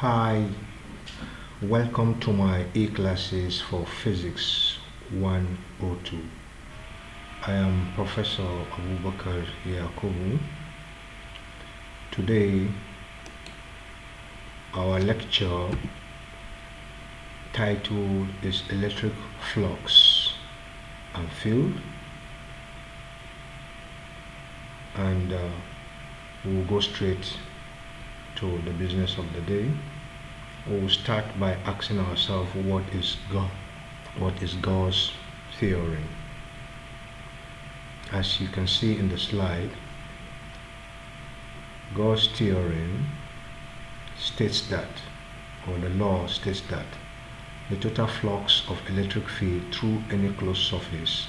Hi, welcome to my e-classes for Physics 102. I am Professor Abubakar Yakubu. Today, our lecture title is Electric Flux and Field, and we'll go straight to the business of the day. We'll start by asking ourselves what is Gauss theorem. As you can see in the slide, Gauss theorem states that, or the law states that, the total flux of electric field through any closed surface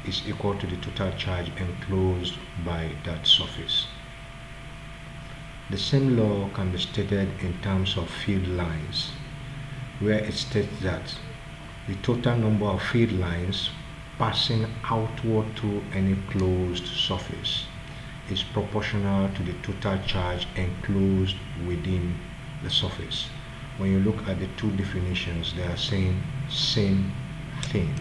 is equal to the total charge enclosed by that surface. The same law can be stated in terms of field lines, where it states that the total number of field lines passing outward through any closed surface is proportional to the total charge enclosed within the surface. When you look at the two definitions, they are saying same thing.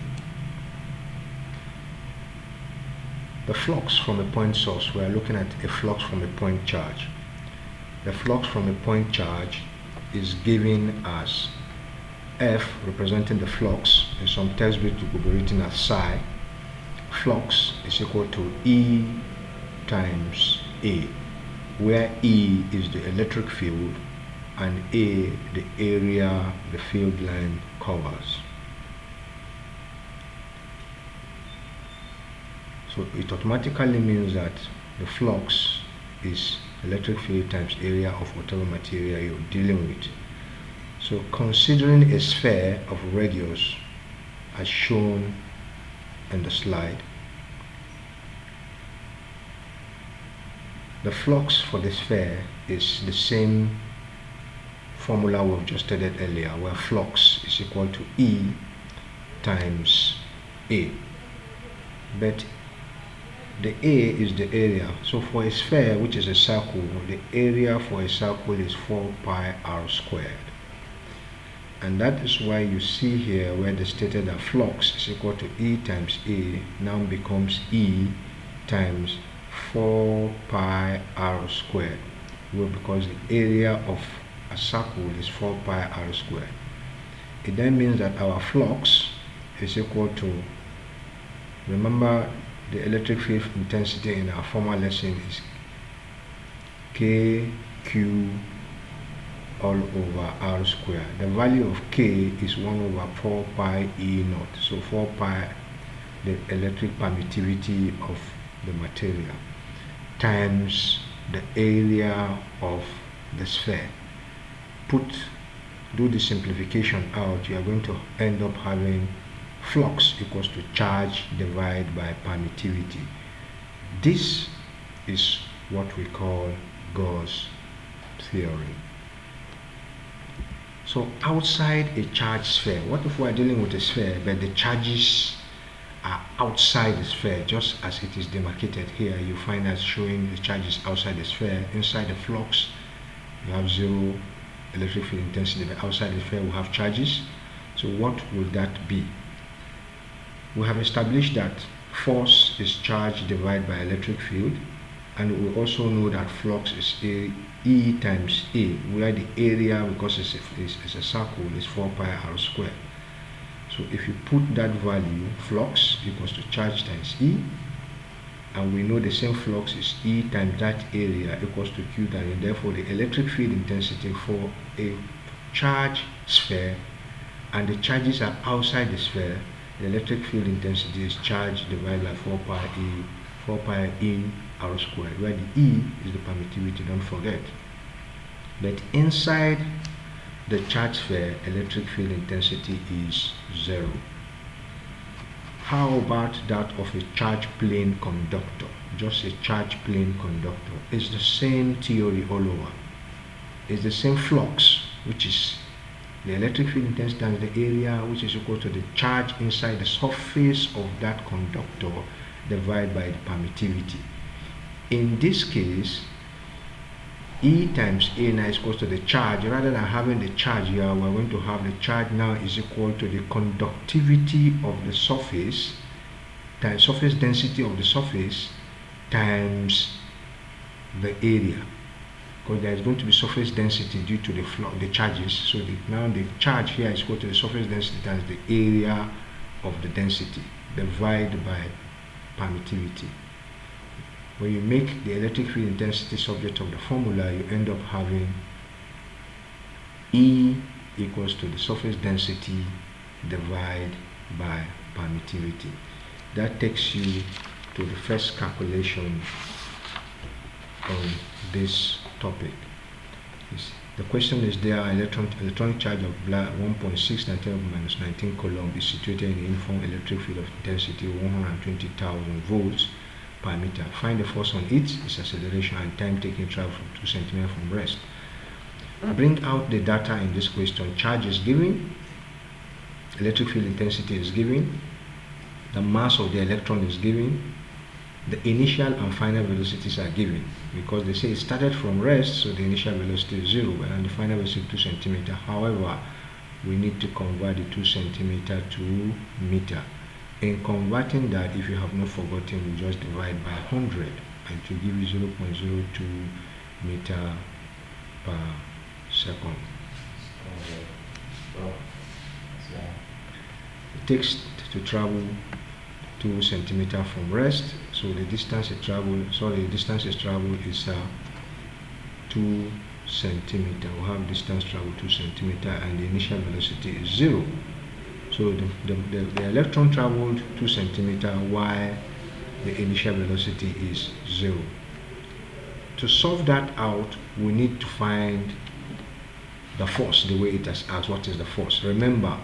The flux from a point source, we are looking at a flux from a point charge. The flux from a point charge is given as F, representing the flux. In some textbooks it will be written as psi. Flux is equal to E times A, where E is the electric field and A the area the field line covers. So it automatically means that the flux is electric field times area of whatever material you're dealing with. So considering a sphere of radius as shown in the slide, the flux for the sphere is the same formula we've just studied earlier, where flux is equal to E times A. But the A is the area. So for a sphere, which is a circle, the area for a circle is 4 pi r squared. And that is why you see here where they stated that flux is equal to E times A now becomes E times 4 pi r squared. Well, because the area of a circle is 4 pi r squared. It then means that our flux is equal to, remember, the electric field intensity in our former lesson is kq all over r squared. The value of k is 1 over 4 pi e naught. So 4 pi, the electric permittivity of the material, times the area of the sphere. Do the simplification out, you are going to end up having flux equals to charge divided by permittivity. This is what we call Gauss theorem. So outside a charged sphere, what if we are dealing with a sphere but the charges are outside the sphere, just as it is demarcated here? You find us showing the charges outside the sphere. Inside the flux you have zero electric field intensity, but outside the sphere we have charges. So what would that be? We have established that force is charge divided by electric field, and we also know that flux is E times A, where the area, because it's a circle, is 4 pi r squared. So if you put that value, flux equals to charge times E, and we know the same flux is E times that area equals to Q times, and therefore the electric field intensity for a charged sphere, and the charges are outside the sphere, the electric field intensity is charge divided by 4 pi e r squared, where the E is the permittivity, don't forget. But inside the charged sphere, electric field intensity is 0. How about that of a charge plane conductor? Just a charge plane conductor. It's the same theory all over. It's the same flux, which is the electric field intensity times the area, which is equal to the charge inside the surface of that conductor divided by the permittivity. In this case, E times A now is equal to the charge. Rather than having the charge here, we're going to have the charge now is equal to the conductivity of the surface times surface density of the surface times the area, because there is going to be surface density due to the charges. So now the charge here is equal to the surface density times the area of the density divided by permittivity. When you make the electric field intensity subject of the formula, you end up having E equals to the surface density divided by permittivity. That takes you to the first calculation on this topic. The question is there, electronic charge of 1.6 × 10⁻⁻19 coulomb is situated in a uniform electric field of intensity 120,000 volts per meter. Find the force on it, its acceleration, and time taken to travel from 2 cm from rest. Bring out the data in this question. Charge is given, electric field intensity is given, the mass of the electron is given, the initial and final velocities are given, because they say it started from rest, so the initial velocity is 0 and the final velocity is 2 cm. However, we need to convert the 2 cm to meter. In converting that, if you have not forgotten, we just divide by 100 and to give you 0.02 meter per second. It takes to travel 2 cm from rest, so the distance is traveled is 2 cm. We have distance traveled 2 cm and the initial velocity is 0. So the electron traveled 2 cm while the initial velocity is 0. To solve that out, we need to find the force the way it has asked. What is the force? Remember,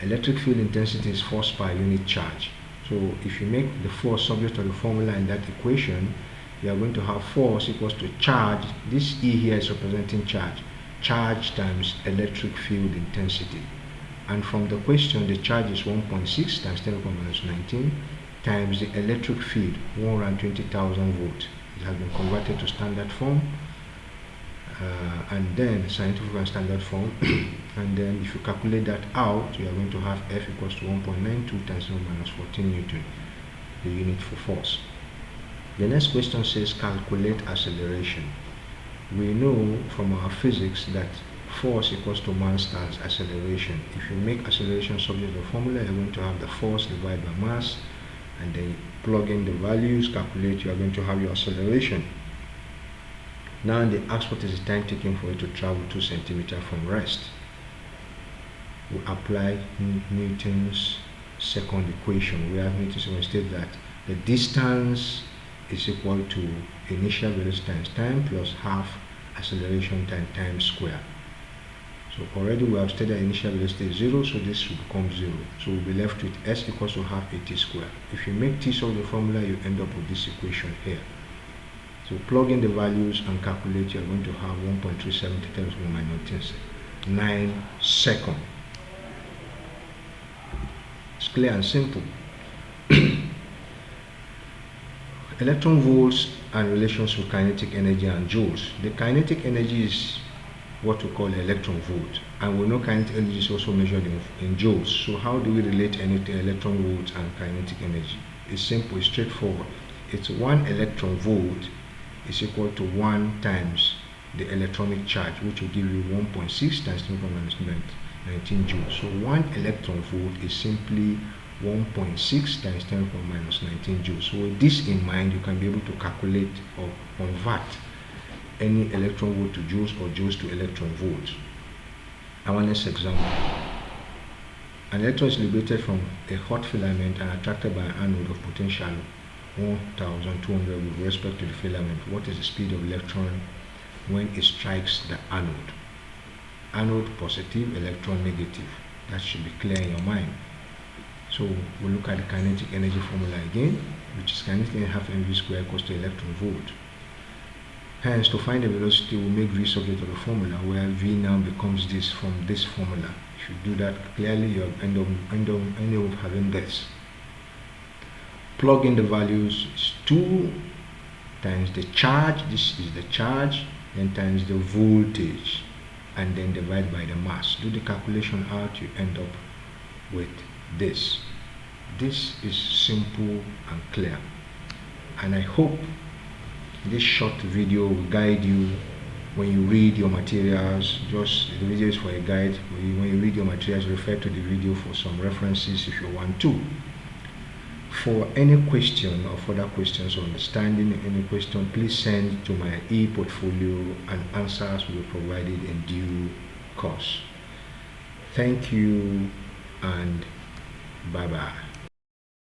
electric field intensity is force per unit charge. So if you make the force subject to the formula in that equation, you are going to have force equals to charge. This E here is representing charge. Charge times electric field intensity. And from the question, the charge is 1.6 times 10⁻⁻19 times the electric field, 120,000 volts. It has been converted to standard form, and then scientific and standard form. And then if you calculate that out, you are going to have F equals to 1.92 times 10⁻14 Newton, the unit for force. The next question says calculate acceleration. We know from our physics that force equals to mass times acceleration. If you make acceleration subject to the formula, you're going to have the force divided by mass, and then plug in the values, calculate, you are going to have your acceleration. Now they ask what is the time taken for it to travel 2 cm from rest. We apply Newton's second equation. We have Newton's second state that the distance is equal to initial velocity times time plus half acceleration times time square. So already we have stated initial velocity is 0, so this should become 0. So we'll be left with s equals to half at squared. If you make t solve the formula, you end up with this equation here. So plug in the values and calculate, you're going to have 1.37 times 9 seconds. It's clear and simple. Electron volts and relations with kinetic energy and joules. The kinetic energy is what we call electron volt, and we know kinetic energy is also measured in joules. So how do we relate anything electron volts and kinetic energy? It's simple, it's straightforward. It's 1 electron volt is equal to 1 times the electronic charge, which will give you 1.6 times 10⁻⁻19 joules. So 1 electron volt is simply 1.6 times 10⁻⁻19 joules. So with this in mind, you can be able to calculate or convert any electron volt to joules or joules to electron volts. Our next example. An electron is liberated from a hot filament and attracted by an anode of potential 1200 with respect to the filament. What is the speed of electron when it strikes the anode? Anode positive, electron negative. That should be clear in your mind. So we'll look at the kinetic energy formula again, which is kinetic energy half mv squared equals to electron volt. Hence, to find the velocity, we'll make v subject to the formula, where v now becomes this from this formula. If you do that clearly, you'll end up having this. Plug in the values. It's 2 times the charge. This is the charge then times the voltage, and then divide by the mass. Do the calculation out, you end up with this. This is simple and clear, and I hope this short video will guide you when you read your materials. Just the video is for a guide. When you read your materials, refer to the video for some references if you want to. For any question or further questions or understanding any question, please send to my e-portfolio, and answers will be provided in due course. Thank you and bye bye.